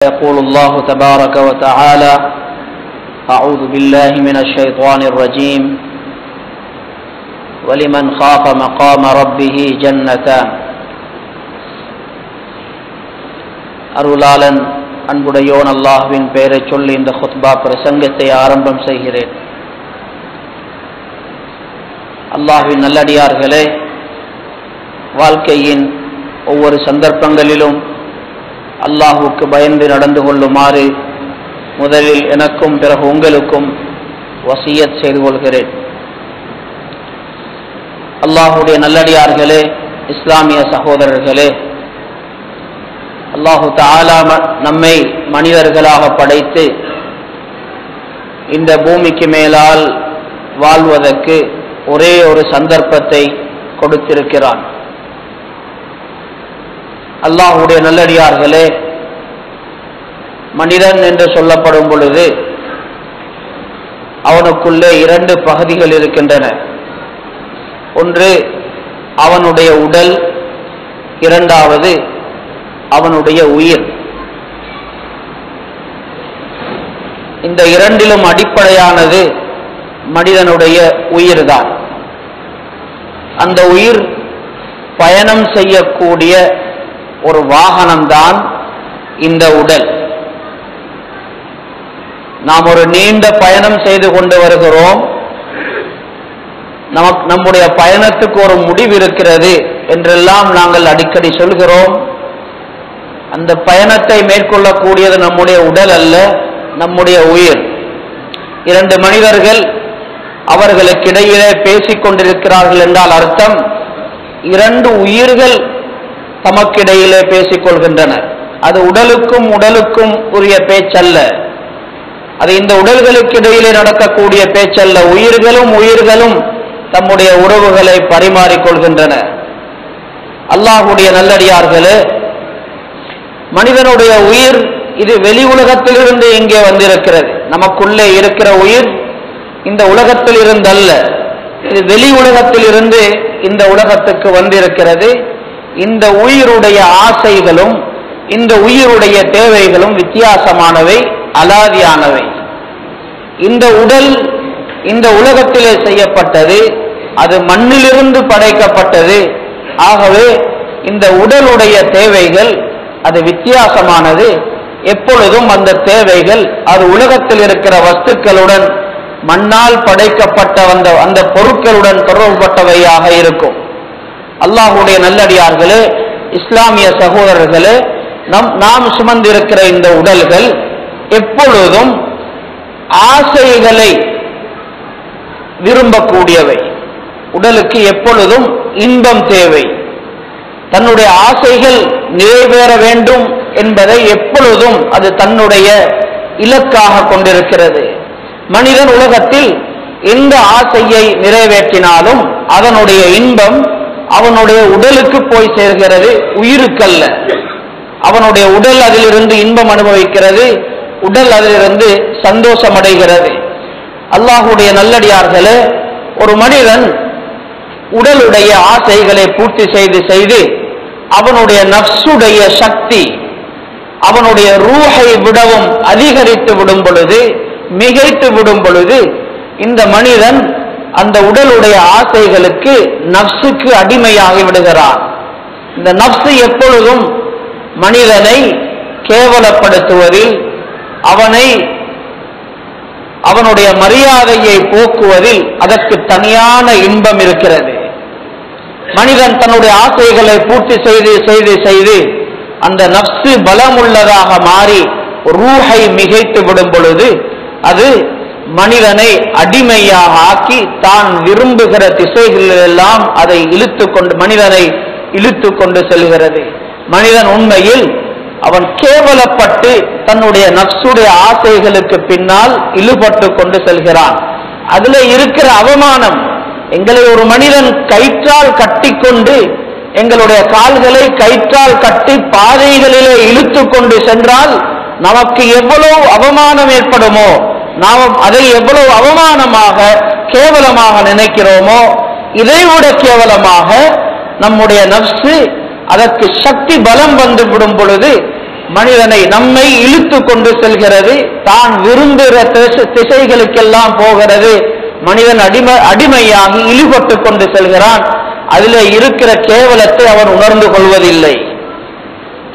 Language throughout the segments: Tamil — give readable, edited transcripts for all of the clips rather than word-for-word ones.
يقول الله تبارك وتعالى: أعوذ بالله من الشيطان الرجيم. ولمن خاف مقام ربه جنتان. அருளாளன் அன்புடையோன் அல்லாஹ்வின் பெயரை சொல்லி இந்த குத்பா பிரசங்கத்தை ஆரம்பம் செய்கிறேன். அல்லாஹ்வின் நல்லடியார்களே, வாழ்க்கையின் ஒவ்வொரு சந்தர்ப்பங்களிலும் அல்லாஹுக்கு பயந்து நடந்து கொள்ளுமாறு முதலில் எனக்கும் பிறகு உங்களுக்கும் வசியத் செய்து கொள்கிறேன். அல்லாஹுடைய நல்லடியார்களே, இஸ்லாமிய சகோதரர்களே, அல்லாஹு தஆலா நம்மை மனிதர்களாக படைத்து இந்த பூமிக்கு மேலால் வாழ்வதற்கு ஒரே ஒரு சந்தர்ப்பத்தை கொடுத்திருக்கிறான். அல்லாஹுடைய நல்லடியார்களே, மனிதன் என்று சொல்லப்படும் பொழுது அவனுக்குள்ளே இரண்டு பகுதிகள் இருக்கின்றன. ஒன்று அவனுடைய உடல், இரண்டாவது அவனுடைய உயிர். இந்த இரண்டிலும் அடிப்படையானது மனிதனுடைய உயிர்தான். அந்த உயிர் பயணம் செய்யக்கூடிய ஒரு வாகனம்தான் இந்த உடல். நாம் ஒரு நீண்ட பயணம் செய்து கொண்டு வருகிறோம். நம்முடைய பயணத்துக்கு ஒரு முடிவு இருக்கிறது என்றெல்லாம் நாங்கள் அடிக்கடி சொல்கிறோம். அந்த பயணத்தை மேற்கொள்ளக்கூடியது நம்முடைய உடல் அல்ல, நம்முடைய உயிர். இரண்டு மனிதர்கள் அவர்களுக்கிடையிலே பேசிக் கொண்டிருக்கிறார்கள் என்றால் அர்த்தம் இரண்டு உயிர்கள் தமக்கிடையிலே பேசிக் கொள்கின்றன. அது உடலுக்கும் உரிய பேச்சல்ல, அது இந்த உடல்களுக்கு இடையிலே நடக்கக்கூடிய பேச்சல்ல. உயிர்களும் தம்முடைய உறவுகளை பரிமாறிக்கொள்கின்றன. அல்லாஹுடைய நல்லடியார்களே, மனிதனுடைய உயிர் இது வெளி உலகத்திலிருந்து இங்கே வந்திருக்கிறது. நமக்குள்ளே இருக்கிற உயிர் இந்த உலகத்தில் இருந்தல்ல, இது வெளி உலகத்தில் இருந்து இந்த உலகத்துக்கு வந்திருக்கிறது. இந்த உயிருடைய ஆசைகளும் இந்த உயிருடைய தேவைகளும் வித்தியாசமானவை, அலாதியானவை. இந்த உடல் இந்த உலகத்திலே செய்யப்பட்டது, அது மண்ணிலிருந்து படைக்கப்பட்டது. ஆகவே இந்த உடலுடைய தேவைகள் அது வித்தியாசமானது. எப்பொழுதும் அந்த தேவைகள் அது உலகத்தில் இருக்கிற வஸ்துக்களுடன், மண்ணால் படைக்கப்பட்ட அந்த பொருட்களுடன் தொடர்புபட்டவையாக இருக்கும். அல்லாஹுடைய நல்லடியார்களே, இஸ்லாமிய சகோதரர்களே, நாம் சுமந்திருக்கிற இந்த உடல்கள் எப்பொழுதும் ஆசைகளை விரும்பக்கூடியவை. உடலுக்கு எப்பொழுதும் இன்பம் தேவை, தன்னுடைய ஆசைகள் நிறைவேற வேண்டும் என்பதை எப்பொழுதும் அது தன்னுடைய இலக்காக கொண்டிருக்கிறது. மனிதன் உலகத்தில் எந்த ஆசையை நிறைவேற்றினாலும் அதனுடைய இன்பம் அவனுடைய உடலுக்கு போய் சேர்கிறது, உயிருக்கல்ல. அவனுடைய உடல் அதிலிருந்து இன்பம் அனுபவிக்கிறது, உடல் அதிலிருந்து சந்தோஷம் அடைகிறது. அல்லாஹுடைய நல்லடியார்களே, ஒரு மனிதன் உடலுடைய ஆசைகளை பூர்த்தி செய்து அவனுடைய நஃப்ஸுடைய சக்தி அவனுடைய ரூஹை விடவும் அதிகரித்து விடும் பொழுது, மிகைத்து விடும் பொழுது, இந்த மனிதன் அந்த உடலுடைய ஆசைகளுக்கு நஃப்ஸுக்கு அடிமையாகி விடுகிறான். இந்த நஃப்ஸ் எப்பொழுதும் மனிதனை கேவலப்படுத்துவதில், அவனுடைய மரியாதையை போக்குவதில் அதற்கு தனியான இன்பம் இருக்கிறது. மனிதன் தன்னுடைய ஆசைகளை பூர்த்தி செய்து அந்த நஃப்ஸ் பலமுள்ளதாக மாறி ரூஹை மிகைத்து விடும் பொழுது அது மனிதனை அடிமையாக ஆக்கி தான் விரும்புகிற திசைகளெல்லாம் அதை மனிதனை இழுத்து கொண்டு செல்கிறது. மனிதன் உண்மையில் அவன் கேவலப்பட்டு தன்னுடைய நஃப்ஸுடைய ஆசைகளுக்கு பின்னால் இழுபட்டு கொண்டு செல்கிறான். அதுல இருக்கிற அவமானம், எங்களை ஒரு மனிதன் கயிற்றால் கட்டி கொண்டு, எங்களுடைய கால்களை கயிற்றால் கட்டி பாதைகளிலே இழுத்து கொண்டு சென்றால் நமக்கு எவ்வளவு அவமானம் ஏற்படுமோ, நாம் அதை எவ்வளவு அவமானமாக கேவலமாக நினைக்கிறோமோ, இதைவிட கேவலமாக நம்முடைய நஃப்ஸ் அதற்கு சக்தி பலம் வந்து விடும் பொழுது மனிதனை நம்மை இழுத்து கொண்டு செல்கிறது, தான் விரும்புகிற திசைகளுக்கெல்லாம் போகிறது. மனிதன் அடிமையாகி இழிபட்டு கொண்டு செல்கிறான். அதிலே இருக்கிற கேவலத்தை அவன் உணர்ந்து கொள்வதில்லை.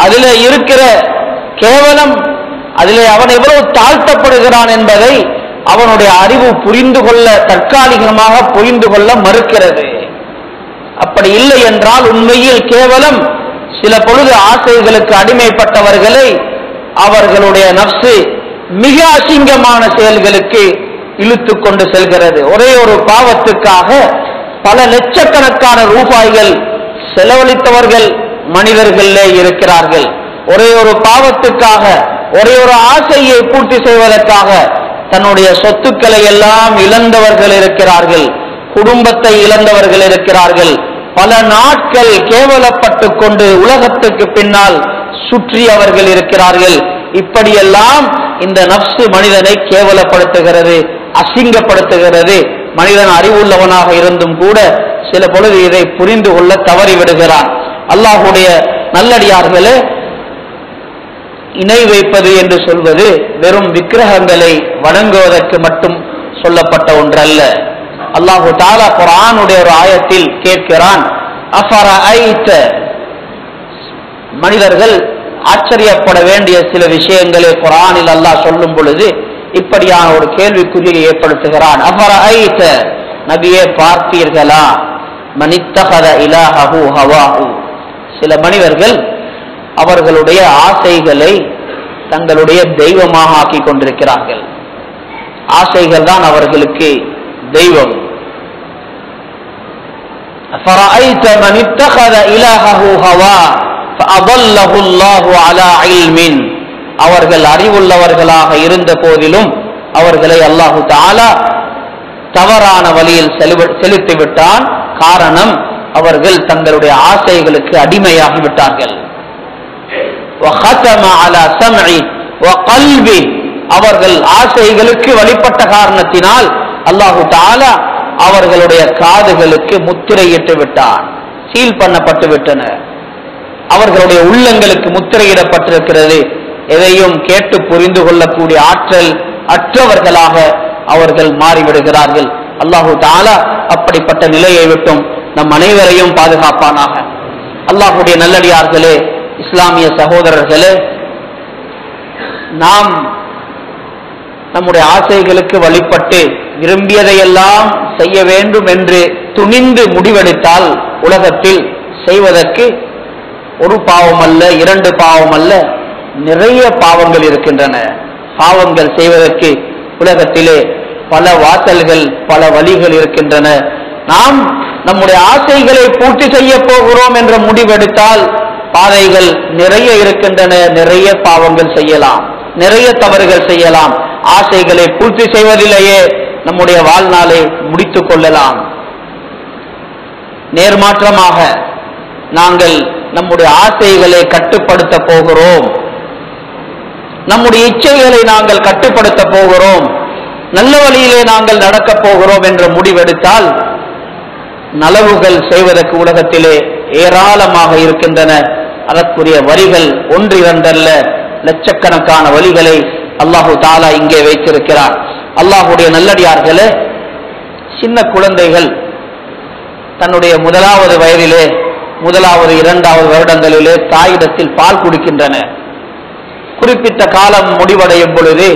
அதிலே இருக்கிற கேவலம், அதிலே அவன் எவ்வளவு தாழ்த்தப்படுகிறான் என்பதை அவனுடைய அறிவு புரிந்து கொள்ள, தற்காலிகமாக புரிந்து கொள்ள மறுக்கிறது. அப்படி இல்லை என்றால் உண்மையில் கேவலம் சில பொழுது ஆசைகளுக்கு அடிமைப்பட்டவர்களை அவர்களுடைய நப்சு மிக அசிங்கமான செயல்களுக்கு இழுத்து கொண்டு செல்கிறது. ஒரே ஒரு பாவத்துக்காக பல லட்சக்கணக்கான ரூபாய்கள் செலவழித்தவர்கள் மனிதர்களே இருக்கிறார்கள். ஒரே ஒரு பாவத்துக்காக, ஒரே ஒரு ஆசையை பூர்த்தி செய்வதற்காக தன்னுடைய சொத்துக்களை எல்லாம் இழந்தவர்கள் இருக்கிறார்கள், குடும்பத்தை இழந்தவர்கள் இருக்கிறார்கள். பல நாட்கள் கேவலப்பட்டு கொண்டு உலகத்துக்கு பின்னால் சுற்றியவர்கள் இருக்கிறார்கள். இப்படியெல்லாம் இந்த நப்சு மனிதனை கேவலப்படுத்துகிறது, அசிங்கப்படுத்துகிறது. மனிதன் அறிவுள்ளவனாக இருந்தும் கூட சில பொழுது இதை புரிந்து கொள்ள தவறிவிடுகிறான். அல்லாஹுடைய நல்லடியார்களே, இணை வைப்பது என்று சொல்வது வெறும் விக்கிரகங்களை வணங்குவதற்கு மட்டும் சொல்லப்பட்ட ஒன்றல்ல. அல்லாஹு தஆலா குர்ஆனுடைய ஒரு ஆயத்தில் கேட்கிறான், அஃபரஐத, மனிதர்கள் ஆச்சரியப்பட வேண்டிய சில விஷயங்களை குர்ஆனில் அல்லாஹ் சொல்லும் பொழுது இப்படியான ஒரு கேள்விக்குறியை ஏற்படுத்துகிறான். அஃபரஐத, நபியே பார்த்தீர்களா, மனித்தஹத இலாஹு ஹவாஹு, சில மனிதர்கள் அவர்களுடைய ஆசைகளை தங்களுடைய தெய்வமாக ஆக்கி கொண்டிருக்கிறார்கள். ஆசைகள் தான் அவர்களுக்கு தெய்வம். فرأيت من اتخذ إلهه هواه فأضله الله على علم, அவர்கள் அறிவுள்ளவர்களாக இருந்த போதிலும் அவர்களை அல்லாஹு தஆலா தவறான வழியில் செலுத்திவிட்டான். காரணம், அவர்கள் தங்களுடைய ஆசைகளுக்கு அடிமையாகி விட்டார்கள். وختم على سمعه وقلبه, அவர்கள் ஆசைகளுக்கு வழிபட்ட காரணத்தினால் அல்லாஹு தஆலா அவர்களுடைய காதுகளுக்கு முத்திரையிட்டு விட்டான், சீல் பண்ணப்பட்டு விட்டன. அவர்களுடைய உள்ளங்களுக்கு முத்திரையிடப்பட்டிருக்கிறது. எதையும் கேட்டு புரிந்து கொள்ளக்கூடிய ஆற்றல் அற்றவர்களாக அவர்கள் மாறிவிடுகிறார்கள். அல்லாஹு தஆலா அப்படிப்பட்ட நிலையை விட்டும் நம் அனைவரையும் பாதுகாப்பானாக. அல்லாஹுடைய நல்லடியார்களே, இஸ்லாமிய சகோதரர்களே, நாம் நம்முடைய ஆசைகளுக்கு வழிபட்டு விரும்பியதையெல்லாம் செய்ய வேண்டும் என்று துணிந்து முடிவெடுத்தால் உலகத்தில் செய்வதற்கு ஒரு பாவம் அல்ல, இரண்டு பாவம் அல்ல, நிறைய பாவங்கள் இருக்கின்றன. பாவங்கள் செய்வதற்கு உலகத்திலே பல வாசல்கள், பல வழிகள் இருக்கின்றன. நாம் நம்முடைய ஆசைகளை பூர்த்தி செய்ய போகிறோம் என்ற முடிவெடுத்தால் பாதைகள் நிறைய இருக்கின்றன. நிறைய பாவங்கள் செய்யலாம், நிறைய தவறுகள் செய்யலாம். ஆசைகளை பூர்த்தி செய்வதிலேயே நம்முடைய வாழ்நாளை முடித்துக் கொள்ளலாம். நேர்மாற்றமாக நாங்கள் நம்முடைய ஆசைகளை கட்டுப்படுத்த போகிறோம், நம்முடைய இச்சைகளை நாங்கள் கட்டுப்படுத்த போகிறோம், நல்ல வழியிலே நாங்கள் நடக்கப் போகிறோம் என்ற முடிவெடுத்தால் நலவுகள் செய்வதற்கு உலகத்திலே ஏராளமாக இருக்கின்றன. அதற்குரிய வழிகள் ஒன்று இரண்டல்ல, லட்சக்கணக்கான வழிகளை அல்லாஹு தஆலா இங்கே வைத்திருக்கிறார். அல்லாஹுடைய நல்லடியார்களே, சின்ன குழந்தைகள் தன்னுடைய முதலாவது வயதிலே, முதலாவது இரண்டாவது வருடங்களிலே தாயிடத்தில் பால் குடிக்கின்றன. குறிப்பிட்ட காலம் முடிவடையும் பொழுது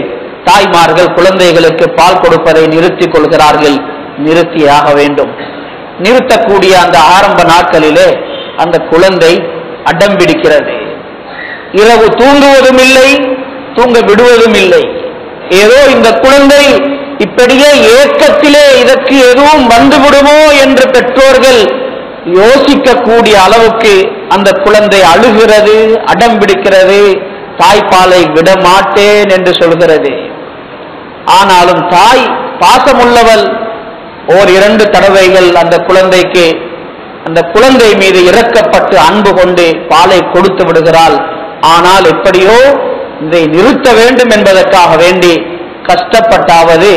தாய்மார்கள் குழந்தைகளுக்கு பால் கொடுப்பதை நிறுத்திக் கொள்கிறார்கள். நிறுத்தியாக வேண்டும். நிறுத்தக்கூடிய அந்த ஆரம்ப நாட்களிலே அந்த குழந்தை அடம்பிடிக்கிறது. இரவு தூங்குவதும் இல்லை, தூங்க விடுவதும் இல்லை. ஏதோ இந்த குழந்தை இப்படியே ஏக்கத்திலே இதற்கு எதுவும் வந்துவிடுமோ என்று பெற்றோர்கள் யோசிக்கக்கூடிய அளவுக்கு அந்த குழந்தை அழுகிறது, அடம்பிடிக்கிறது, தாய்ப்பாலை விட மாட்டேன் என்று சொல்கிறது. ஆனாலும் தாய் பாசமுள்ளவள் ஓர் இரண்டு தடவைகள் அந்த குழந்தைக்கு, அந்த குழந்தை மீது இரக்கப்பட்டு அன்பு கொண்டு பாலை கொடுத்து விடுகிறாள். ஆனால் எப்படியோ இதை நிறுத்த வேண்டும் என்பதற்காக வேண்டி கஷ்டப்பட்டாவது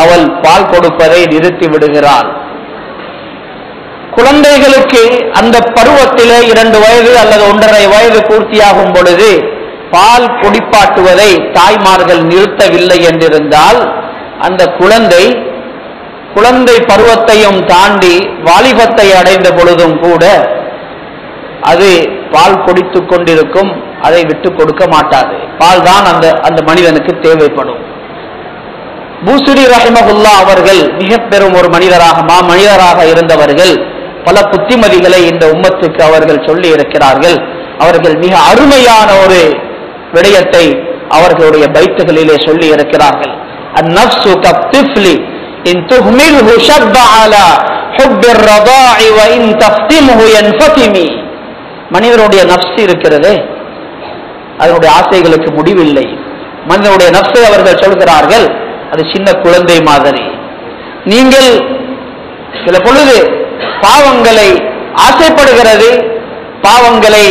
அவள் பால் கொடுப்பதை நிறுத்தி விடுகிறாள். குழந்தைகளுக்கு அந்த பருவத்திலே 2 வயது அல்லது 1.5 வயது பூர்த்தியாகும் பொழுது பால் குடிப்பாட்டுவதை தாய்மார்கள் நிறுத்தவில்லை என்றிருந்தால் அந்த குழந்தை பருவத்தையும் தாண்டி வாலிபத்தை அடைந்த பொழுதும் கூட அது பால் குடித்துக் கொண்டிருக்கும், அதை விட்டு கொடுக்க மாட்டாது. பால் தான் அந்த மனிதனுக்கு தேவைப்படும். பூசுரி ரஹிமஹுல்லா அவர்கள் மிக பெரும் ஒரு மனிதராக இருந்தவர்கள். பல புத்திமதிகளை இந்த உம்மத்துக்கு அவர்கள் சொல்லி இருக்கிறார்கள். அவர்கள் மிக அருமையான ஒரு விடயத்தை அவர்களுடைய பைத்துகளிலே சொல்லி இருக்கிறார்கள். அந்நஃப்ஸு கத்திஃப்லி இன் துஹ்மில்ஹு ஷப்ப அலா ஹுப்பிர் ரதாஇ வ இன் தஃப்திம்ஹு யன்ஃபதிமி. மனிதனுடைய நஃப்ஸ் இருக்கிறதே, அதனுடைய ஆசைகளுக்கு முடிவில்லை. மனிதனுடைய நஃப்ஸை அவர்கள் சொல்கிறார்கள், அது சின்ன குழந்தை மாதிரி. நீங்கள் சில பொழுது பாவங்களை ஆசைப்படுகிறது, பாவங்களை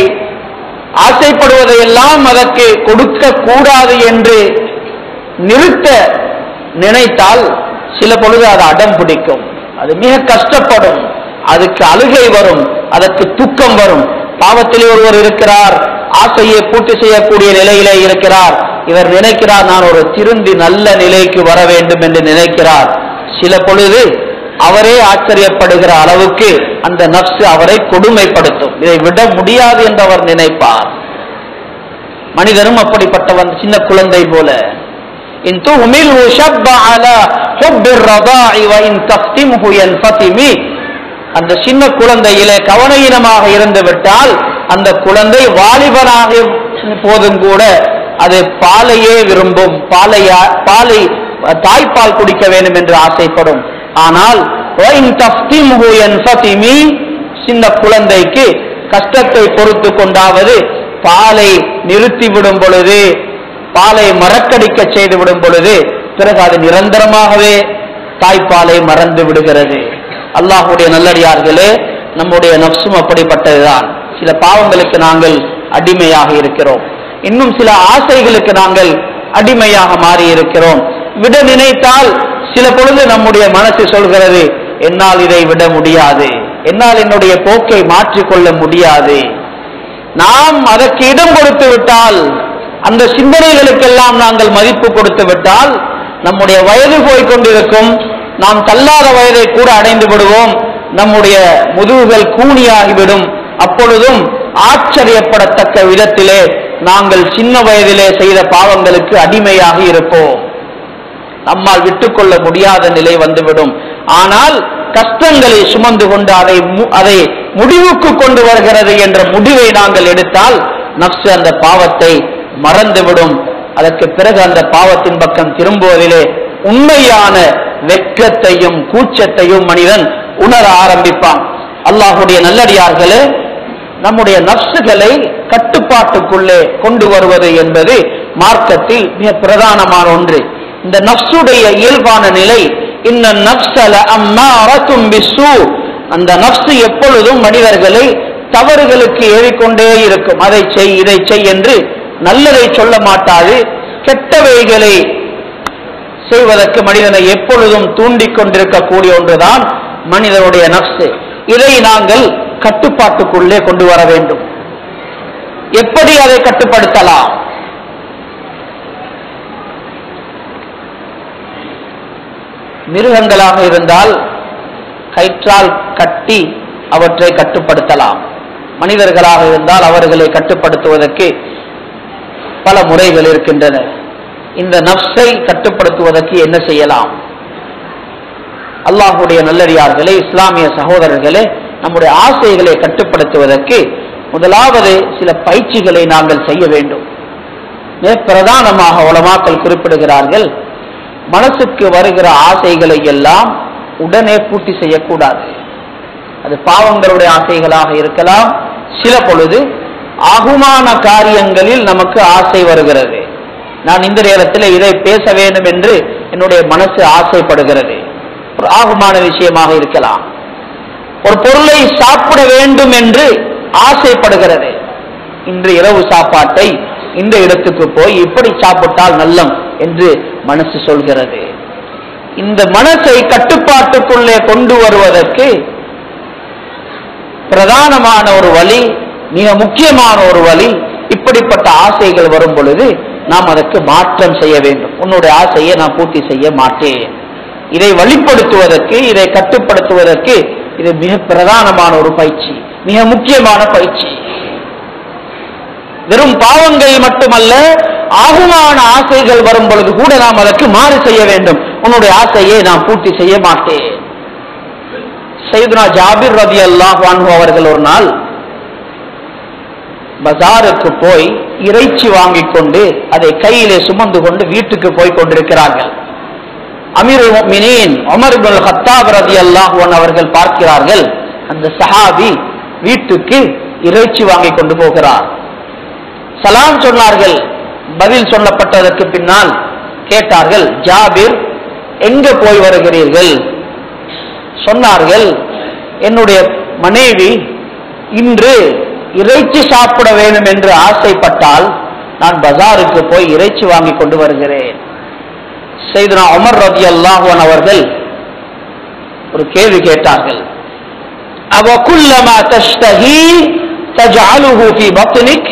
ஆசைப்படுவதையெல்லாம் அதற்கு கொடுக்க கூடாது என்று நிறுத்த நினைத்தால் சில பொழுது அது அடம் பிடிக்கும், அது மிக கஷ்டப்படும், அதுக்கு அழுகை வரும், அதற்கு துக்கம் வரும். பாவத்திலே ஒருவர் இருக்கிறார், ஆசையை பூர்த்தி செய்யக்கூடிய நிலையிலே இருக்கிறார். இவர் நினைக்கிறார், நான் ஒரு திருந்தி நல்ல நிலைக்கு வர வேண்டும் என்று நினைக்கிறார். சில பொழுது அவரே ஆச்சரியப்படுகிற அளவுக்கு அந்த நஃப்ஸ் அவரை கொடுமைப்படுத்தும். இதை விட முடியாது என்று அவர் நினைப்பார். மனிதனும் அப்படிப்பட்டவன், சின்ன குழந்தை போல. அந்த சின்ன குழந்தையிலே கவனஈனமாக இருந்து விட்டால் அந்த குழந்தை வாலிபனாக போதும் கூட அது பாலையே விரும்பும், தாய்ப்பால் குடிக்க வேண்டும் என்று ஆசைப்படும். ஆனால் சின்ன குழந்தைக்கு கஷ்டத்தை பொறுத்து கொண்டாவது பாலை நிறுத்திவிடும் பொழுது, பாலை மறக்கடிக்க செய்து விடும் பொழுது பிறகு அது நிரந்தரமாகவே தாய்ப்பாலை மறந்து விடுகிறது. அல்லாஹ்வுடைய நல்லடியார்களே, நம்முடைய நஃப்ஸும் அப்படிப்பட்டதுதான். சில பாவங்களுக்கு நாங்கள் அடிமையாக இருக்கிறோம், இன்னும் சில ஆசைகளுக்கு நாங்கள் அடிமையாக மாறி இருக்கிறோம். விட நினைத்தால் சில பொழுது நம்முடைய மனசு சொல்கிறது, என்னால் இதை விட முடியாது, என்னால் என்னுடைய போக்கை மாற்றிக்கொள்ள முடியாது. நாம் அதற்கு இடம் கொடுத்து விட்டால், அந்த சிந்தனைகளுக்கெல்லாம் நாங்கள் மதிப்பு கொடுத்து விட்டால் நம்முடைய வயது போய்கொண்டிருக்கும், நாம் தள்ளாத வயதை கூட அடைந்து விடுவோம், நம்முடைய முதுகுகள் கூனியாகிவிடும். அப்பொழுதும் ஆச்சரியப்படத்தக்க விதத்திலே நாங்கள் சின்ன வயதிலே செய்த பாவங்களுக்கு அடிமையாக இருப்போம். நம்மால் விட்டுக்கொள்ள முடியாத நிலை வந்துவிடும். ஆனால் கஷ்டங்களை சுமந்து கொண்டு அதை முடிவுக்கு கொண்டு வருகிறது என்ற முடிவை நாங்கள் எடுத்தால் நஃப்ஸ் அந்த பாவத்தை மறந்துவிடும். அதற்கு பிறகு அந்த பாவத்தின் பக்கம் திரும்புவதிலே உண்மையான வெட்கத்தையும் கூச்சத்தையும் மனிதன் உணர ஆரம்பிப்பான். அல்லாஹ்வுடைய நல்லடியார்களே, நம்முடைய நஃப்ஸ்களை கட்டுப்பாட்டுக்குள்ளே கொண்டு வருவது என்பது மார்க்கத்தில் மிக பிரதானமான ஒன்று. இந்த நஃப்ஸுடைய இயல்பான நிலை, இன்ன நஃப்ஸல அம்மாரத்தும் பிஸ்ஸூ, அந்த நஃப்ஸ் எப்பொழுதும் மனிதர்களை தவறுகளுக்கு ஏறிக்கொண்டே இருக்கும். அதை செய், இதை செய் என்று நல்லதை சொல்ல மாட்டாது. கெட்டவைகளை செய்வதற்கு மனிதனை எப்பொழுதும் தூண்டிக் கொண்டிருக்கக்கூடிய ஒன்றுதான் மனிதனுடைய நஃப்ஸ். இதை நாங்கள் கட்டுப்பாட்டுக்குள்ளே கொண்டு வர வேண்டும். எப்படி அதை கட்டுப்படுத்தலாம்? மிருகங்களாக இருந்தால் கயிற்றால் கட்டி அவற்றை கட்டுப்படுத்தலாம். மனிதர்களாக இருந்தால் அவர்களை கட்டுப்படுத்துவதற்கு பல முறைகள் இருக்கின்றன. இந்த நஃப்ஸை கட்டுப்படுத்துவதற்கு என்ன செய்யலாம்? அல்லாஹ்வுடைய நல்லடியார்களே, இஸ்லாமிய சகோதரர்களே, நம்முடைய ஆசைகளை கட்டுப்படுத்துவதற்கு முதலாவது சில பயிற்சிகளை நாங்கள் செய்ய வேண்டும். பிரதானமாக உலமாக்கள் குறிப்பிடுகிறார்கள், மனசுக்கு வருகிற ஆசைகளை எல்லாம் உடனே பூர்த்தி செய்யக்கூடாது. அது பாவங்களுடைய ஆசைகளாக இருக்கலாம். சில பொழுது ஆகுமான காரியங்களில் நமக்கு ஆசை வருகிறது. நான் இந்த நேரத்தில் இதை பேச வேண்டும் என்று என்னுடைய மனசு ஆசைப்படுகிறது, ஒரு ஆகுமான விஷயமாக இருக்கலாம். ஒரு பொருளை சாப்பிட வேண்டும் என்று ஆசைப்படுகிறது. இன்று இரவு சாப்பாட்டை இந்த இடத்துக்கு போய் இப்படி சாப்பிட்டால் நல்லம் என்று மனசு சொல்கிறது. இந்த மனசை கட்டுப்பாட்டுக்குள்ளே கொண்டு வருவதற்கு பிரதானமான ஒரு வழி, மிக முக்கியமான ஒரு வழி இப்படிப்பட்ட ஆசைகள் வரும் பொழுது நாம் அதற்கு மாற்றம் செய்ய வேண்டும். உன்னுடைய ஆசையை நான் பூர்த்தி செய்ய மாட்டேன். இதை வழிப்படுத்துவதற்கு, இதை கட்டுப்படுத்துவதற்கு இது மிக பிரதானமான ஒரு பயிற்சி, மிக முக்கியமான பயிற்சி. வெறும் பாவங்கள் மட்டுமல்ல, ஆகுமான ஆசைகள் வரும் பொழுது கூட நாம் அதற்கு மாறு செய்ய வேண்டும். உன்னுடைய ஆசையை நான் பூர்த்தி செய்ய மாட்டேன். சையதுனா ஜாபிர் ரலியல்லாஹு அன்ஹு அவர்கள் ஒரு நாள் பஜாருக்கு போய் இறைச்சி வாங்கிக் கொண்டு அதை கையிலே சுமந்து கொண்டு வீட்டுக்கு போய் கொண்டிருக்கிறார்கள். அமீருல் முஃமினீன் உமர் இப்னுல் கத்தாப் ரலியல்லாஹு அன்ஹு அவர்கள் பார்க்கிறார்கள், அந்த சஹாபி வீட்டுக்கு இறைச்சி வாங்கிக் கொண்டு போகிறார். சலாம் சொன்னார்கள். பதில் சொல்லப்பட்டதற்கு பின்னால் கேட்டார்கள், ஜாபிர் எங்க போய் வருகிறீர்கள்? சொன்னார்கள், என்னுடைய மனைவி இன்று இறைச்சி சாப்பிட வேண்டும் என்று ஆசைப்பட்டால் நான் பஜாருக்கு போய் இறைச்சி வாங்கி கொண்டு வருகிறேன். சையதுனா உமர் ரலியல்லாஹு அன்ஹு அவர்கள் ஒரு கேள்வி கேட்டார்கள், அவ குல்லமா தஷ்தஹி தஜஅலுஹு ஃபீ பத்னிக்,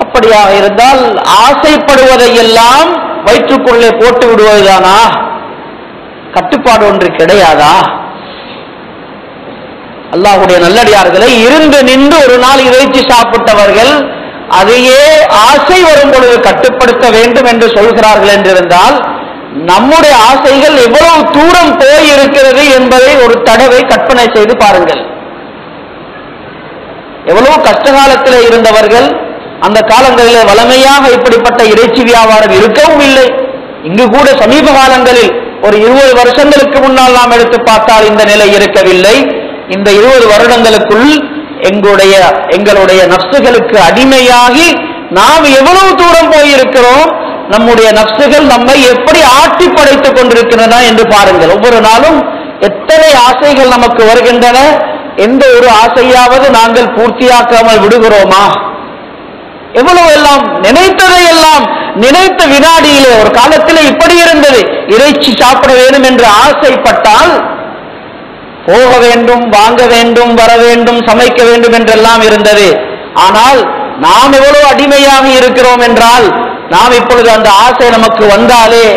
அப்படியாக இருந்தால் ஆசைப்படுவதை எல்லாம் வயிற்றுக்குள்ளே போட்டு விடுவதுதானா? கட்டுப்பாடு ஒன்று கிடையாதா? அல்லாஹ்வுடைய நல்லடியார்களை இருந்து நின்று ஒரு நாள் இறைச்சி சாப்பிட்டவர்கள் அதையே ஆசை வரும் பொழுது கட்டுப்படுத்த வேண்டும் என்று சொல்கிறார்கள் என்றிருந்தால் நம்முடைய ஆசைகள் எவ்வளவு தூரம் போய் இருக்கிறது என்பதை ஒரு தடவை கற்பனை செய்து பாருங்கள். எவ்வளவு கஷ்டகாலத்தில் இருந்தவர்கள், அந்த காலங்களில் வளமையாக இப்படிப்பட்ட இறைச்சி வியாபாரம் இருக்கவும் இல்லை. இங்கு கூட சமீப காலங்களில் ஒரு 20 வருஷங்களுக்கு முன்னால் நாம் எடுத்து பார்த்தால் இந்த நிலை இருக்கவில்லை. இந்த 20 வருடங்களுக்குள் எங்களுடைய நஃப்சுகளுக்கு அடிமையாகி நாம் எவ்வளவு தூரம் போயிருக்கிறோம், நம்முடைய நஃப்சுகள் நம்மை எப்படி ஆட்டி படைத்துக் கொண்டிருக்கின்றன என்று பாருங்கள். ஒவ்வொரு நாளும் எத்தனை ஆசைகள் நமக்கு வருகின்றன. எந்த ஒரு ஆசையாவது நாங்கள் பூர்த்தியாக்காமல் விடுகிறோமா? எவ்வளவு எல்லாம் நினைத்ததை எல்லாம் நினைத்த வினாடியிலே, ஒரு காலத்திலே இப்படி இருந்தது, இறைச்சி சாப்பிட வேண்டும் என்று ஆசைப்பட்டால் போக வேண்டும், வாங்க வேண்டும், வர வேண்டும், சமைக்க வேண்டும் என்றெல்லாம் இருந்தது. ஆனால் நாம் எவ்வளவு அடிமையாக இருக்கிறோம் என்றால், நாம் இப்பொழுது அந்த ஆசை நமக்கு வந்தாலே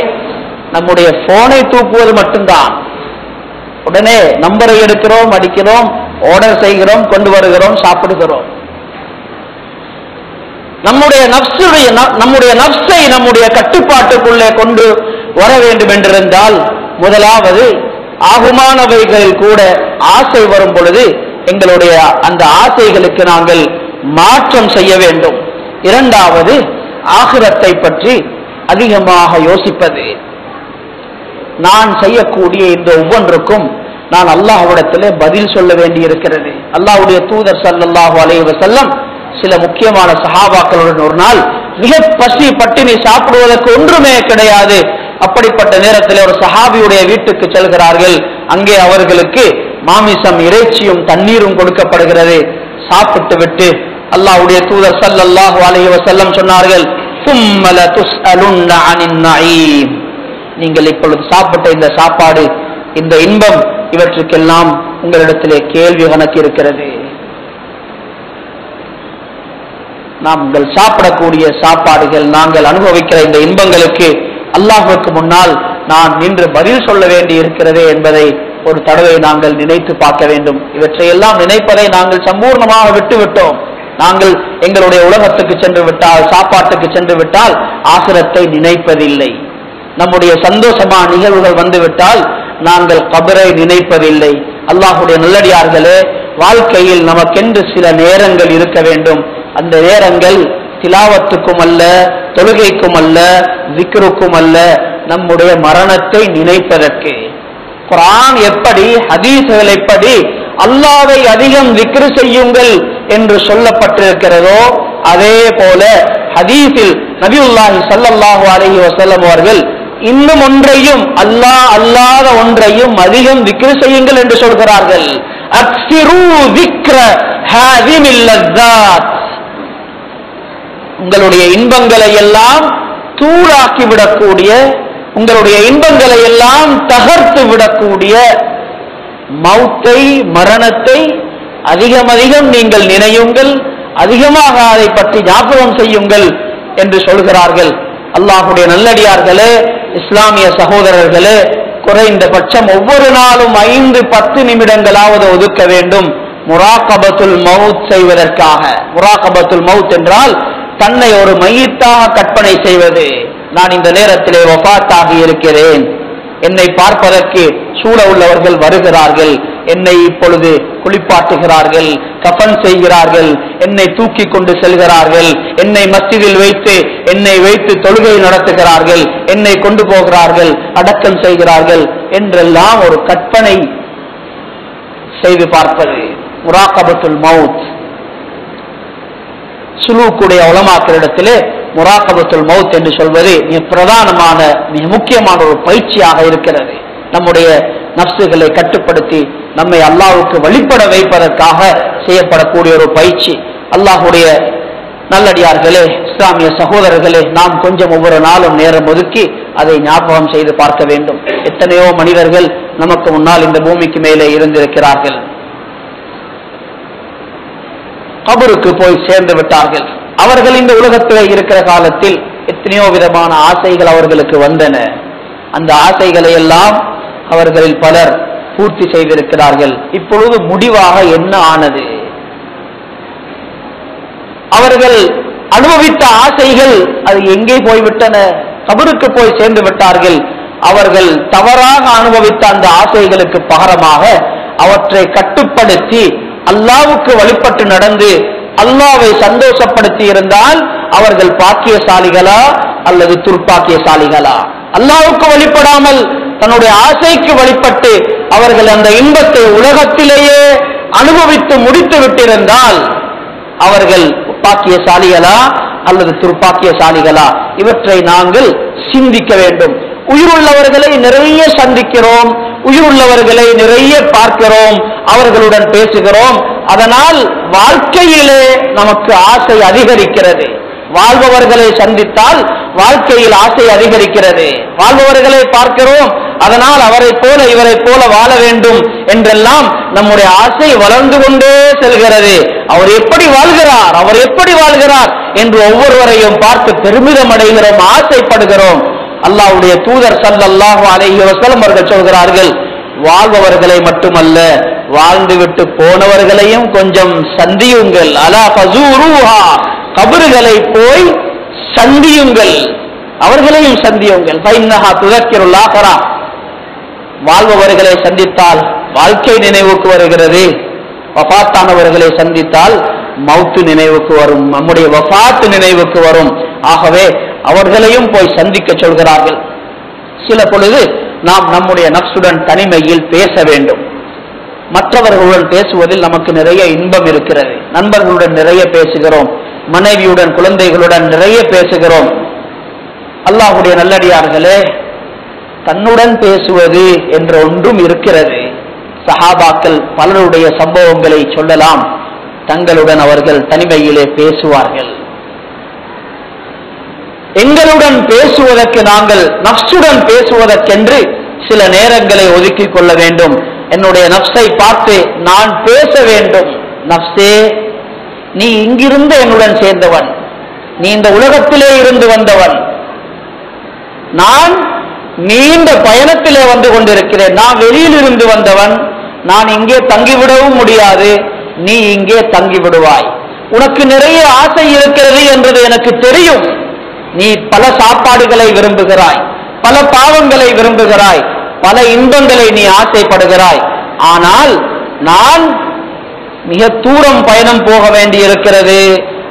நம்முடைய போனை தூக்குவது மட்டும்தான். உடனே நம்பரை எடுக்கிறோம், அடிக்கிறோம், ஆர்டர் செய்கிறோம், கொண்டு வருகிறோம், சாப்பிடுகிறோம். நம்முடைய நஃப்ஸை நம்முடைய கட்டுப்பாட்டுக்குள்ளே கொண்டு வர வேண்டும் என்றிருந்தால் முதலாவது ஆகுமானவைகளில் கூட ஆசை வரும் பொழுது எங்களுடைய அந்த ஆசைகளுக்கு நாங்கள் மாற்றம் செய்ய வேண்டும். இரண்டாவது, ஆகிரத்தை பற்றி அதிகமாக யோசிப்பது. நான் செய்யக்கூடிய இந்த ஒவ்வொன்றுக்கும் நான் அல்லாஹ்விடத்திலே பதில் சொல்ல வேண்டி இருக்கிறது. அல்லாஹ்வுடைய தூதர் ஸல்லல்லாஹு அலைஹி வஸல்லம் சில முக்கியமான சஹாபாக்களுடன் ஒரு நாள் மிக பசி பட்டினி, சாப்பிடுவதற்கு ஒன்றுமே கிடையாது. அப்படிப்பட்ட நேரத்தில் ஒரு சஹாபியுடைய வீட்டுக்கு செல்கிறார்கள். அங்கே அவர்களுக்கு மாமிசம், இறைச்சியும் தண்ணீரும் கொடுக்கப்படுகிறது. சாப்பிட்டு விட்டு அல்லாஹ்வுடைய தூதர் ஸல்லல்லாஹு அலைஹி வஸல்லம் சொன்னார்கள், ثُمَّ لَتُسْأَلُنَّ عَنِ النَّعِيمِ, நீங்கள் இப்பொழுது சாப்பிட்ட இந்த சாப்பாடு, இந்த இன்பம், இவற்றுக்கெல்லாம் உங்களிடத்திலே கேள்வி கணக்கு இருக்கிறது. நாங்கள் சாப்பிடக்கூடிய சாப்பாடுகள், நாங்கள் அனுபவிக்கிற இந்த இன்பங்களுக்கு அல்லாஹ்வுக்கு முன்னால் நான் நின்று பதில் சொல்ல வேண்டி இருக்கிறதே என்பதை ஒரு தடவை நாங்கள் நினைத்து பார்க்க வேண்டும். இவற்றையெல்லாம் நினைப்பதை நாங்கள் சம்பூர்ணமாக விட்டுவிட்டோம். நாங்கள் எங்களுடைய உலகத்துக்கு சென்று விட்டால், சாப்பாட்டுக்கு சென்று விட்டால் ஆகிரத்தை நினைப்பதில்லை. நம்முடைய சந்தோஷமான நிகழ்வுகள் வந்துவிட்டால் நாங்கள் கபரை நினைப்பதில்லை. அல்லாஹ்வுடைய நல்லடியார்களே, வாழ்க்கையில் நமக்கென்று சில நேரங்கள் இருக்க வேண்டும். அந்த நேரங்கள் திலாவத்துக்கும் அல்ல, தொழுகைக்கும் அல்ல, zikruக்கும் அல்ல, நம்முடைய மரணத்தை நினைப்பதற்கு. குர்ஆன் எப்படி, ஹதீஸ்கள் எப்படி அல்லாஹ்வை அதிகம் zikr செய்யுங்கள் என்று சொல்லப்பட்டிருக்கிறதோ அதே போல ஹதீஸில் நபியுல்லாஹி ஸல்லல்லாஹு அலைஹி வஸல்லம் அவர்கள் இன்னும் ஒன்றையும், அல்லாஹ் அல்லாத ஒன்றையும் அதிகம் zikr செய்யுங்கள் என்று சொல்கிறார்கள். அக்ஸிரு zikra ஹாதிமில் லஸ்ஸாத், உங்களுடைய இன்பங்களை எல்லாம் தூளாக்கி விடக்கூடிய, உங்களுடைய இன்பங்களை எல்லாம் தகர்த்து விடக்கூடிய மௌத்தை, மரணத்தை அதிகம் அதிகம் நீங்கள் நினையுங்கள், அதிகமாக அதை பற்றி ஞாபகம் செய்யுங்கள் என்று சொல்கிறார்கள். அல்லாஹ்வுடைய நல்லடியார்களே, இஸ்லாமிய சகோதரர்களே, குறைந்தபட்சம் ஒவ்வொரு நாளும் 5-10 நிமிடங்களாவது ஒதுக்க வேண்டும் முராகபத்துல் மவுத் செய்வதற்காக. முராகபத்துல் மவுத் என்றால் தன்னை ஒரு மையத்தாக கற்பனை செய்வது. நான் இந்த நேரத்திலே வஃபாத்தாகி இருக்கிறேன், என்னை பார்ப்பதற்கு சூழ உள்ளவர்கள் வருகிறார்கள், என்னை இப்பொழுது குளிப்பாட்டுகிறார்கள், கஃன் செய்கிறார்கள், என்னை தூக்கி கொண்டு செல்கிறார்கள், என்னை மஸ்ஜிதில் வைத்து தொழுகை நடத்துகிறார்கள், என்னை கொண்டு போகிறார்கள், அடக்கம் செய்கிறார்கள் என்றெல்லாம் ஒரு கற்பனை செய்து பார்ப்பது முராகபத்துல் மவுத். சுலூக்குடைய உலமாக்களிடத்திலே முராகபத்துல் மவுத் என்று சொல்வது மிக பிரதானமான மிக முக்கியமான ஒரு பயிற்சியாக இருக்கிறது. நம்முடைய நஃப்ஸுகளை கட்டுப்படுத்தி நம்மை அல்லாஹ்வுக்கு வழிபட வைப்பதற்காக செய்யப்படக்கூடிய ஒரு பயிற்சி. அல்லாஹ்வுடைய நல்லடியார்களே, இஸ்லாமிய சகோதரர்களே, நாம் கொஞ்சம் ஒவ்வொரு நாளும் நேரம் ஒதுக்கி அதை ஞாபகம் செய்து பார்க்க வேண்டும். எத்தனையோ மனிதர்கள் நமக்கு முன்னால் இந்த பூமிக்கு மேலே இருந்திருக்கிறார்கள், கபருக்கு போய் சேர்ந்து விட்டார்கள். அவர்கள் இந்த உலகத்திலே இருக்கிற காலத்தில் எத்தனையோ விதமான ஆசைகள் அவர்களுக்கு வந்தன. அந்த ஆசைகளை எல்லாம் அவர்களில் பலர் பூர்த்தி செய்திருக்கிறார்கள். இப்பொழுது முடிவாக என்ன ஆனது? அவர்கள் அனுபவித்த ஆசைகள் அது எங்கே போய்விட்டன? கபருக்கு போய் சேர்ந்து விட்டார்கள். அவர்கள் தவறாக அனுபவித்த அந்த ஆசைகளுக்கு பகரமாக அவற்றை கட்டுப்படுத்தி அல்லாஹ்வுக்கு வழிபட்டு நடந்து அல்லாஹ்வை சந்தோஷப்படுத்தி இருந்தால் அவர்கள் பாக்கியசாலிகளா அல்லது துர்ப்பாக்கியசாலிகளா? அல்லாஹ்வுக்கு வழிபடாமல் தன்னுடைய ஆசைக்கு வழிபட்டு அவர்கள் அந்த இன்பத்தை உலகத்திலேயே அனுபவித்து முடித்து விட்டிருந்தால் அவர்கள் பாக்கியசாலிகளா அல்லது துர்ப்பாக்கியசாலிகளா? இவற்றை நாங்கள் சிந்திக்க வேண்டும். உயிருள்ளவர்களை நிறைய சந்திக்கிறோம், உயிருள்ளவர்களை நிறைய பார்க்கிறோம், அவர்களுடன் பேசுகிறோம். அதனால் வாழ்க்கையிலே நமக்கு ஆசை அதிகரிக்கிறது. வாழ்பவர்களை சந்தித்தால் வாழ்க்கையில் ஆசை அதிகரிக்கிறது. வாழ்பவர்களை பார்க்கிறோம், அதனால் அவரை போல இவரை போல வாழ வேண்டும் என்றெல்லாம் நம்முடைய ஆசை வளர்ந்து கொண்டே செல்கிறது. அவர் எப்படி வாழ்கிறார், அவர் எப்படி வாழ்கிறார் என்று ஒவ்வொருவரையும் பார்த்து பெருமிதம் அடைகிறோம், ஆசைப்படுகிறோம். அல்லாஹ்வுடைய தூதர் ஸல்லல்லாஹு அலைஹி வஸல்லம் அவர்கள் சொல்கிறார்கள், வாழ்பவர்களை மட்டுமல்ல வாழ்ந்துவிட்டு போனவர்களையும் கொஞ்சம் சந்தியுங்கள். அலா ஃபஸூருஹா, கபறுகளை போய் சந்தியுங்கள், அவர்களையும் சந்தியுங்கள். ஃபைன்னஹா துதக்கிருல் ஆகிரா, வாழ்பவர்களை சந்தித்தால் வாழ்க்கை நினைவுக்கு வருகிறது, வஃபாத்தானவர்களை சந்தித்தால் மௌத்து நினைவுக்கு வரும், நம்முடைய வஃபாத் நினைவுக்கு வரும். ஆகவே அவர்களையும் போய் சந்திக்க சொல்கிறார்கள். சில பொழுது நாம் நம்முடைய நஃப்ஸுடன் தனிமையில் பேச வேண்டும். மற்றவர்களுடன் பேசுவதில் நமக்கு நிறைய இன்பம் இருக்கிறது. நண்பர்களுடன் நிறைய பேசுகிறோம், மனைவியுடன் குழந்தைகளுடன் நிறைய பேசுகிறோம். அல்லாஹ்வுடைய நல்லடியார்களே, தன்னுடன் பேசுவது என்ற ஒன்றும் இருக்கிறது. சஹாபாக்கள் பலருடைய சம்பவங்களை சொல்லலாம். தங்களுடன் அவர்கள் தனிமையிலே பேசுவார்கள். எங்களுடன் பேசுவதற்கு, நாங்கள் நஃப்ஸுடன் பேசுவதற்கென்று சில நேரங்களை ஒதுக்கிக் கொள்ள வேண்டும். என்னுடைய நஃப்ஸை பார்த்து நான் பேச வேண்டும். நஃப்ஸே, நீ இங்கிருந்து என்னுடன் சேர்ந்தவன், நீ இந்த உலகத்திலே இருந்து வந்தவன், நான் நீண்ட பயணத்திலே வந்து கொண்டிருக்கிறேன், நான் வெளியில் இருந்து வந்தவன், நான் இங்கே தங்கிவிடவும் முடியாது, நீ இங்கே தங்கிவிடுவாய். உனக்கு நிறைய ஆசை இருக்கிறது என்பது எனக்கு தெரியும். நீ பல சாப்பாடுகளை விரும்புகிறாய், பல பாவங்களை விரும்புகிறாய், பல இன்பங்களை நீ ஆசைப்படுகிறாய். ஆனால் நான் மிக தூரம் பயணம் போக வேண்டி இருக்கிறது,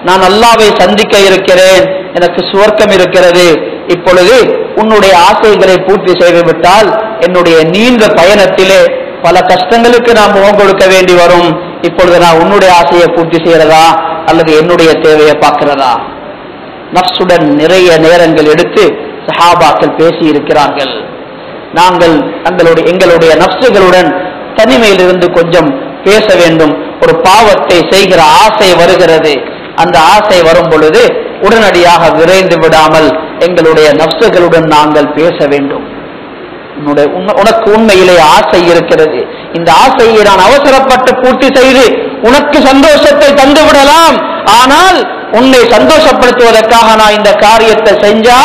நான் அல்லாஹ்வை சந்திக்க இருக்கிறேன், எனக்கு சுவர்க்கம் இருக்கிறது. இப்பொழுது உன்னுடைய ஆசைகளை பூர்த்தி செய்துவிட்டால் என்னுடைய நீண்ட பயணத்திலே பல கஷ்டங்களுக்கு நான் முகம் கொடுக்க வேண்டி வரும். இப்பொழுது நான் உன்னுடைய ஆசையை பூர்த்தி செய்யறதா அல்லது என்னுடைய தேவையை பார்க்கிறதா? நஃப்ஸுடன் நிறைய நேரங்கள் எடுத்து சஹாபாக்கள் பேசி இருக்கிறார்கள். நாங்கள் எங்களுடைய நஃப்ஸுகளுடன் தனிமையில் இருந்து கொஞ்சம் பேச வேண்டும். ஒரு பாவத்தை செய்கிற ஆசை வருகிறது, அந்த ஆசை வரும் பொழுது உடனடியாக விரைந்து விடாமல் எங்களுடைய நஃப்ஸுகளுடன் நாங்கள் பேச வேண்டும். உனக்கு உண்மையிலே ஆசை இருக்கிறது, இந்த ஆசையை நான் அவசரப்பட்டு பூர்த்தி செய்து உனக்கு சந்தோஷத்தை தந்து விடலாம், ஆனால் உன்னை சந்தோஷப்படுத்துவதற்காக நான் இந்த காரியத்தை செஞ்சா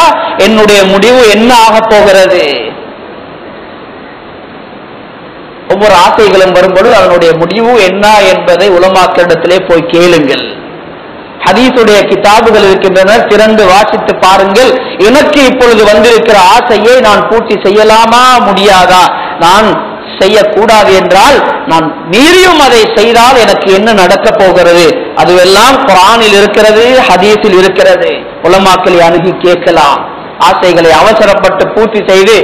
என்னுடைய முடிவு என்ன ஆக போகிறது? ஒவ்வொரு ஆசைகளும் வரும்பொழுது அதனுடைய முடிவு என்ன என்பதை உலமாக்களிடத்திலே போய் கேளுங்கள். ஹதீஸுடைய கிதாபுகள் இருக்கின்றன, திறந்து வாசித்து பாருங்கள். எனக்கு இப்பொழுது வந்திருக்கிற ஆசையை நான் பூர்த்தி செய்யலாமா முடியாதா? நான் செய்யக்கூடாது என்றால் நான் மீறியும் அதை செய்தால் எனக்கு என்ன நடக்க போகிறது? அதுவெல்லாம் குர்ஆனில் இருக்கிறது, ஹதீஸில் இருக்கிறது. உலமாக்களை அணுகி கேட்கலாம். ஆசைகளை அவசரப்பட்டு பூர்த்தி செய்து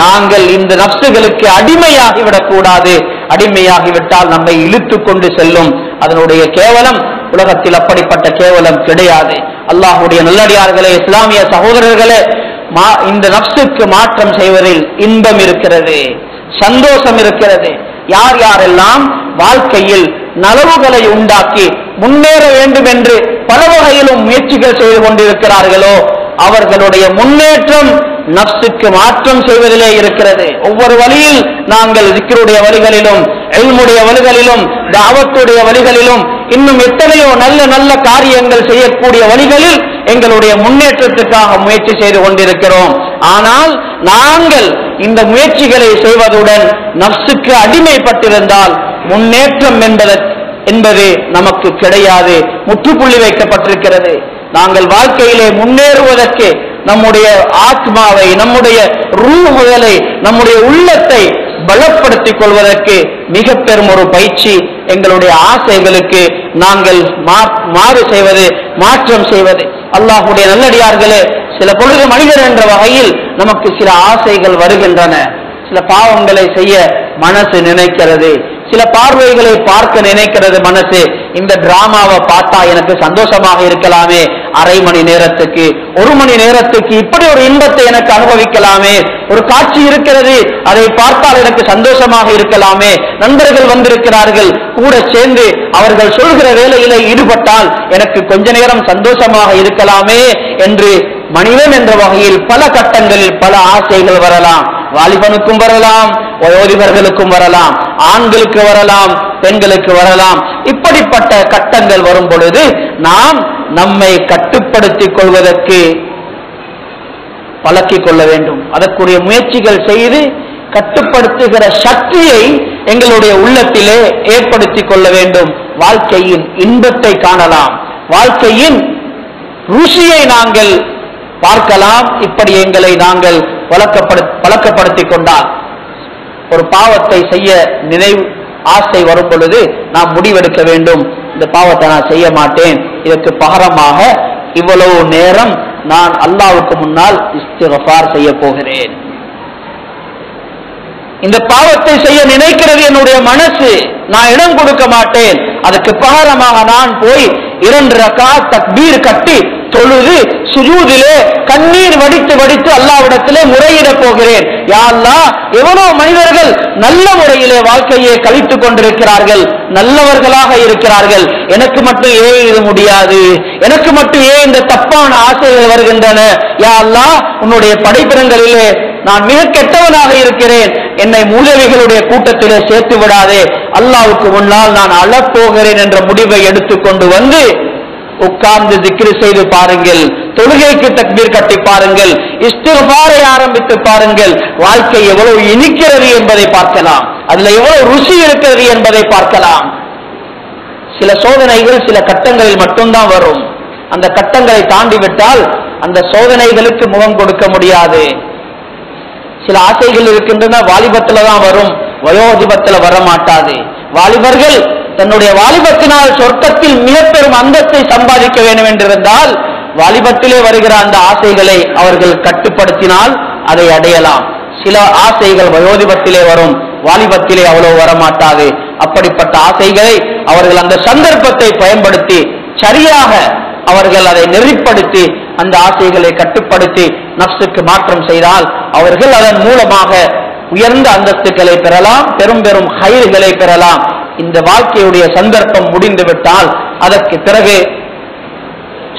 நாங்கள் இந்த நஃப்ஸுகளுக்கு அடிமையாகிவிடக் கூடாது. அடிமையாகிவிட்டால் நம்மை இழுத்து கொண்டு செல்லும். அதனுடைய கேவலம் உலகத்தில் அப்படிப்பட்ட கேவலம் கிடையாது. அல்லாஹ்வுடைய நல்லடியார்களே, இஸ்லாமிய சகோதரர்களே, இந்த நஃப்ஸுக்கு மாற்றம் செய்வதில் இன்பம் இருக்கிறது, சந்தோஷம் இருக்கிறது. யார் யாரெல்லாம் வாழ்க்கையில் நலவுகளை உண்டாக்கி முன்னேற வேண்டும் என்று பல வகையிலும் முயற்சிகள் செய்து கொண்டிருக்கிறார்களோ அவர்களுடைய முன்னேற்றம் நஃப்ஸுக்கு மாற்றம் செய்வதிலே இருக்கிறது. ஒவ்வொரு வழியில் நாங்கள் ஸிக்ருடைய வழிகளிலும், இல்முடைய வழிகளிலும், தாவத்துடைய வழிகளிலும், இன்னும் எத்தனையோ நல்ல நல்ல காரியங்கள் செய்யக்கூடிய வழிகளில் எங்களுடைய முன்னேற்றத்துக்காக முயற்சி செய்து கொண்டிருக்கிறோம். ஆனால் நாங்கள் இந்த முயற்சிகளை செய்வதுடன் நஃப்ஸுக்கு அடிமைப்பட்டிருந்தால் முன்னேற்றம் என்பது நமக்கு கிடையாது, முற்றுப்புள்ளி வைக்கப்பட்டிருக்கிறது. நாங்கள் வாழ்க்கையிலே முன்னேறுவதற்கு நம்முடைய ஆத்மாவை, நம்முடைய ரூஹுகளை, நம்முடைய உள்ளத்தை பலப்படுத்திக் கொள்வதற்கு மிக பெரும் ஒரு பயிற்சி எங்களுடைய ஆசைகளுக்கு நாங்கள் மாறு செய்வது, மாற்றம் செய்வது. அல்லாஹ்வுடைய நல்லடியார்களே, சில பொழுது மனிதர் என்ற வகையில் நமக்கு சில ஆசைகள் வருகின்றன. சில பாவங்களை செய்ய மனசு நினைக்கிறது, சில பார்வைகளை பார்க்க நினைக்கிறது மனசு. இந்த டிராமாவை பார்த்தா எனக்கு சந்தோஷமாக இருக்கலாமே, அரை மணி நேரத்துக்கு, ஒரு மணி நேரத்துக்கு இப்படி ஒரு இன்பத்தை எனக்கு அனுபவிக்கலாமே, ஒரு காட்சி இருக்கிறது அதை பார்த்தால் எனக்கு சந்தோஷமாக இருக்கலாமே, நண்பர்கள் வந்திருக்கிறார்கள் கூட சேர்ந்து அவர்கள் சொல்கிற வேலையில ஈடுபட்டால் எனக்கு கொஞ்ச நேரம் சந்தோஷமாக இருக்கலாமே என்று மனிதன் என்ற வகையில் பல கட்டங்களில் பல ஆசைகள் வரலாம். வாலிபனுக்கும் வரலாம், வயோதிபர்களுக்கும் வரலாம், ஆண்களுக்கு வரலாம், பெண்களுக்கு வரலாம். இப்படிப்பட்ட கட்டங்கள் வரும் பொழுது நாம் நம்மை கட்டுப்படுத்திக் கொள்வதற்கு பழக்கிக் கொள்ள வேண்டும். அதற்குரிய முயற்சிகள் செய்து கட்டுப்படுத்துகிற சக்தியை எங்களுடைய உள்ளத்திலே ஏற்படுத்திக் கொள்ள வேண்டும். வாழ்க்கையின் இன்பத்தை காணலாம், வாழ்க்கையின் ருசியை நாங்கள் பார்க்கலாம். இப்படி எங்களை நாங்கள் பழக்கப்படுத்திக் கொண்டால் ஒரு பாவத்தை செய்ய ஆசை வரும் பொழுது நாம் முடிவெடுக்க வேண்டும், இந்த பாவத்தை நான் செய்ய மாட்டேன், இதற்கு பகரமாக இவ்வளவு நேரம் நான் அல்லாஹ்வுக்கு முன்னால் இஸ்திக்ஃபார் செய்ய போகிறேன். இந்த பாவத்தை செய்ய நினைக்கிறது என்னுடைய மனசு, நான் இடம் கொடுக்க மாட்டேன். அதுக்கு பகரமாக நான் போய் 2 ரக்காத் தக்பீர் கட்டி தொழுது சுஜூதிலே கண்ணீர் வடித்து வடித்து அல்லாஹ்விடத்திலே முறையிட போகிறேன். யா அல்லாஹ், எவ்வளவு மனிதர்கள் நல்ல முறையிலே வாழ்க்கையை கழித்துக் கொண்டிருக்கிறார்கள், நல்லவர்களாக இருக்கிறார்கள், எனக்கு மட்டும் ஏன் இது முடியாது, எனக்கு மட்டும் ஏன் இந்த தப்பான ஆசைகள் வருகின்றன? யா அல்லாஹ், உன்னுடைய படைப்பிடங்களிலே நான் மிக கெட்டவனாக இருக்கிறேன், என்னை மூலவிகளுடைய கூட்டத்திலே சேர்த்து விடாதே, அல்லாஹ்வுக்கு முன்னால் நான் அழப்போகிறேன் என்ற முடிவை எடுத்துக்கொண்டு வந்து உட்கார்ந்து திக்ரு செய்து பாருங்கள், தொழுகைக்கு தக்பீர் கட்டி பாருங்கள், இஸ்திக்ஃபாரை ஆரம்பித்து பாருங்கள். வாழ்க்கை எவ்வளவு இனிக்கிறது என்பதை பார்க்கலாம், அதுல எவ்வளவு ருசி இருக்கிறது என்பதை பார்க்கலாம். சில சோதனைகள் சில கட்டங்களில் மட்டும்தான் வரும். அந்த கட்டங்களை தாண்டி விட்டால் அந்த சோதனைகளுக்கு முகம் கொடுக்க முடியாது. சில ஆசைகள் இருக்கின்றன, வாலிபத்துல தான் வரும், வயோதிபத்துல வர மாட்டாது. வாலிபர்கள் தன்னுடைய வாலிபத்தினால் சொர்க்கத்தில் மிக பெரும் அந்தஸ்தை சம்பாதிக்க வேண்டும் என்றிருந்தால் வாலிபத்திலே வருகிற அந்த ஆசைகளை அவர்கள் கட்டுப்படுத்தினால் அதை அடையலாம். சில ஆசைகள் வயோதிபத்திலே வரும், வாலிபத்திலே அவ்வளவு வரமாட்டாது. அப்படிப்பட்ட ஆசைகளை அவர்கள் அந்த சந்தர்ப்பத்தை பயன்படுத்தி சரியாக அவர்கள் அதை நெறிப்படுத்தி அந்த ஆசைகளை கட்டுப்படுத்தி நஃப்ஸுக்கு மாற்றம் செய்தால் அவர்கள் அதன் மூலமாக உயர்ந்த அந்தஸ்துகளை பெறலாம், பெரும் பெரும் ஹைர்களை பெறலாம். இந்த வாழ்க்கையுடைய சந்தர்ப்பம் முடிந்துவிட்டால் அதற்கு பிறகு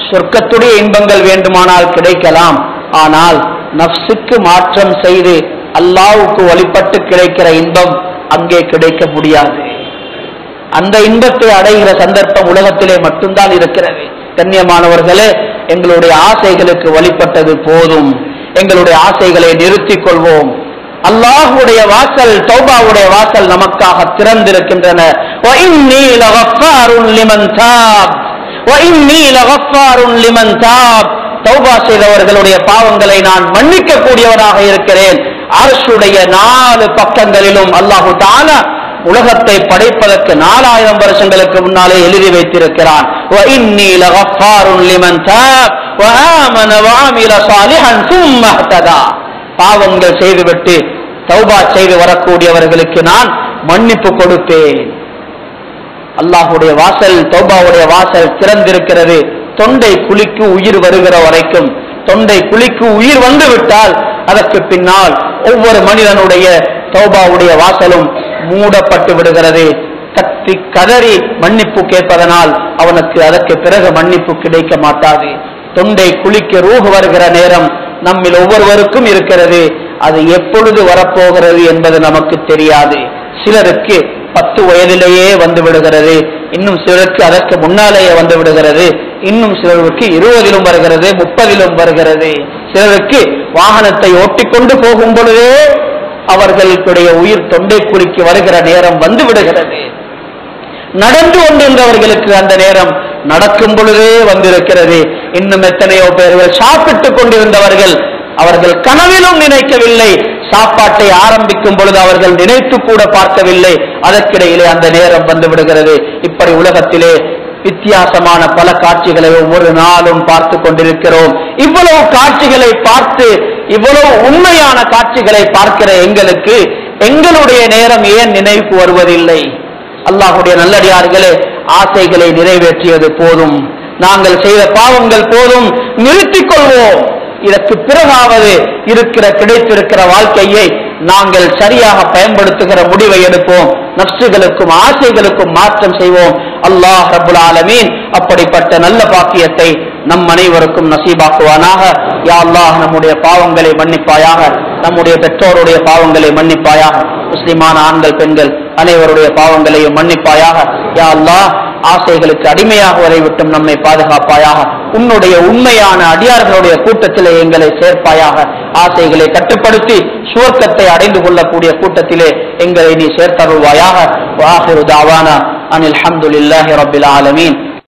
சொர்க்கத்துடைய இன்பங்கள் வேண்டுமானால் கிடைக்கலாம். ஆனால் நஃப்ஸுக்கு மாற்றம் செய்து அல்லாஹ்வுக்கு வழிபட்டு கிடைக்கிற இன்பம் அங்கே கிடைக்க முடியாது. அந்த இன்பத்தை அடைகிற சந்தர்ப்பம் உலகத்திலே மட்டும்தான் இருக்கிறது. கண்ணியமானவர்களே, எங்களுடைய ஆசைகளுக்கு வழிபட்டது போதும். எங்களுடைய ஆசைகளை நிறுத்திக் கொள்வோம். அல்லாஹ்வுடைய வாசல், தௌபாவுடைய வாசல் நமக்காக திறந்திருக்கின்றன. وَإِنِّي لَغَفَّارٌ لِمَنْ تَابَ وَإِنِّي لَغَفَّارٌ لِمَنْ تَابَ தௌபா செய்தவர்களுடைய பாவங்களை நான் மன்னிக்க கூடியவனாக இருக்கிறேன். அர்ஷுடைய 4 பக்கங்களிலும் அல்லாஹு தஆலா உலகத்தை படைப்பதற்கு 4000 வருஷங்களுக்கு முன்னாலே எழுதி வைத்திருக்கிறான். وَإِنِّي لَغَفَّارٌ لِمَنْ تَابَ وَآمَنَ وَعَمِلَ صَالِحًا ثُمَّ اهْتَدَى பாவங்கள் செய்துவிட்டு தௌபா செய்து வரக்கூடியவர்களுக்கு நான் மன்னிப்பு கொடுப்பேன். அல்லாஹ்வுடைய வாசல், தௌபாவுடைய வாசல் திறந்திருக்கிறது. தொண்டை குழிக்கு உயிர் வருகிற வரைக்கும், தொண்டை குழிக்கு உயிர் வந்து விட்டால் அதற்கு பின்னால் ஒவ்வொரு மனிதனுடைய தௌபாவுடைய வாசலும் மூடப்பட்டு விடுகிறது. கத்தி கதறி மன்னிப்பு கேட்பதனால் அவனுக்கு அதற்கு பிறகு மன்னிப்பு கிடைக்க மாட்டாது. தொண்டை குழிக்கு ரூஹ் வருகிற நேரம் நம்மில் ஒவ்வொருவருக்கும் இருக்கிறது. அது எப்பொழுது வரப்போகிறது என்பது நமக்கு தெரியாது. சிலருக்கு 10 வயதிலேயே வந்து விடுகிறது, இன்னும் சிலருக்கு அதற்கு முன்னாலேயே வந்து விடுகிறது, இன்னும் சிலருக்கு 20 வருகிறது, 30 வருகிறது. சிலருக்கு வாகனத்தை ஓட்டிக்கொண்டு போகும் பொழுதே அவர்களுடைய உயிர் தொண்டை குழிக்கு வருகிற நேரம் வந்து விடுகிறது. நடந்து கொண்டிருந்தவர்களுக்கு அந்த நேரம் நடக்கும் பொழுதே வந்திருக்கிறது. இன்னும் எத்தனையோ பேர்கள் சாப்பிட்டுக் கொண்டிருந்தவர்கள் அவர்கள் கனவிலும் நினைக்கவில்லை, சாப்பாட்டை ஆரம்பிக்கும் பொழுது அவர்கள் நினைத்து கூட பார்க்கவில்லை, அதற்கிடையிலே அந்த நேரம் வந்து விடுகிறது. இப்படி உலகத்திலே வித்தியாசமான பல காட்சிகளை ஒவ்வொரு நாளும் பார்த்து கொண்டிருக்கிறோம். இவ்வளவு காட்சிகளை பார்த்து, இவ்வளவு உண்மையான காட்சிகளை பார்க்கிற எங்களுக்கு எங்களுடைய நேரம் ஏன் நினைவுக்கு வருவதில்லை? அல்லாஹ்வுடைய நல்லடியார்களே, ஆசைகளை நிறைவேற்றியது போதும், நாங்கள் செய்த பாவங்கள் போதும், நிறுத்திக் கொள்வோம். இதற்கு பிறகாவது கிடைத்திருக்கிற வாழ்க்கையை நாங்கள் சரியாக பயன்படுத்துகிற முடிவை எடுப்போம். நஃப்ஸுகளுக்கும் ஆசைகளுக்கும் மாற்றம் செய்வோம். அல்லாஹ் ரப்புல் ஆலமீன் அப்படிப்பட்ட நல்ல பாக்கியத்தை நம் அனைவருக்கும் நசீபாக்குவானாக. யா அல்லாஹ், நம்முடைய பாவங்களை மன்னிப்பாயாக, நம்முடைய பெற்றோருடைய பாவங்களை மன்னிப்பாயாக, முஸ்லிமான ஆண்கள் பெண்கள் அனைவருடைய பாவங்களையும் மன்னிப்பாயாக. யா அல்லாஹ், ஆசைகளுக்கு அடிமையாகுவதை விட்டும் நம்மை பாதுகாப்பாயாக. உன்னுடைய உண்மையான அடியார்களுடைய கூட்டத்திலே எங்களை சேர்ப்பாயாக. ஆசைகளை கட்டுப்படுத்தி சுவர்க்கத்தை அடைந்து கொள்ளக்கூடிய கூட்டத்திலே எங்களை நீ சேர்த்தருள்வாயாக. வாஹிரு தாவானா அனில் ஹம்துலில்லாஹி ரப்பில் ஆலமீன்.